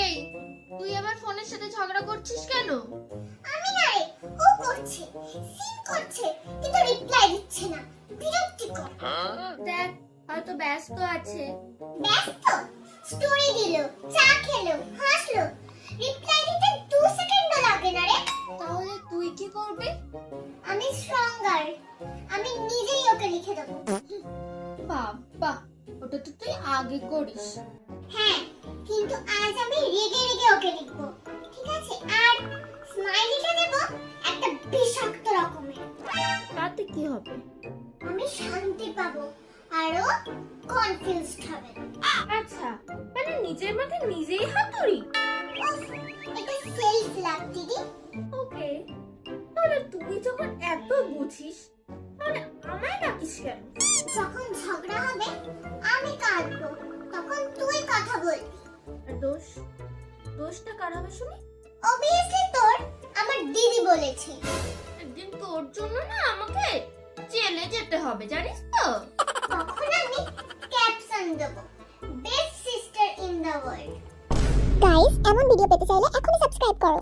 এই, তুই আমার ফোনের সাথে ঝগড়া করছিস কেন? আমি না রে, ও করছে, সিন করছে, কিন্তু রিপ্লাই দিচ্ছে না। বিরক্তিকর। দেখ, হয়তো ব্যস্ত আছে। ব্যস্ত? স্টোরি দিল, চা খেলো, হাসলো, রিপ্লাই দিতে 2 সেকেন্ডও লাগে না রে। তাহলে তুই কি করবি? আমি স্ট্রঙ্গার, আমি নিজেই ওকে লিখে দেবো। বাবা, ওটা তো তুই আগে করিস। হ্যাঁ, কিন্তু আজ আমি রেগে রেগে ওকে লিখবো, ঠিক আছে? আর স্মাইলিটা দেব একটা বিষাক্ত রকমের। তাতে কি হবে? আমি শান্তি পাবো আর ও কনফিউজড হবে। আচ্ছা, মানে নিজের মাথায় নিজেই হাতুড়ি। উফ, এটা সেলফ লাভ দিদি। ওকে, তাহলে তুই যখন এত বুঝিস, তাহলে আমায় ডাকিস কেন? যখন ঝগড়া হবে আমি কাঁদবো, তখন তুই কথা বলবি। আর দোষটা কার হবে শুনি? অবভিয়াসলি তোর। আমার দিদি বলেছে। একদিন তোর জন্য না আমাকে জেলে যেতে হবে, জানিস তো? তখন আমি ক্যাপশন দেব, best sister in the world. Guys, এমন ভিডিও পেতে চাইলে এখনই সাবস্ক্রাইব করো।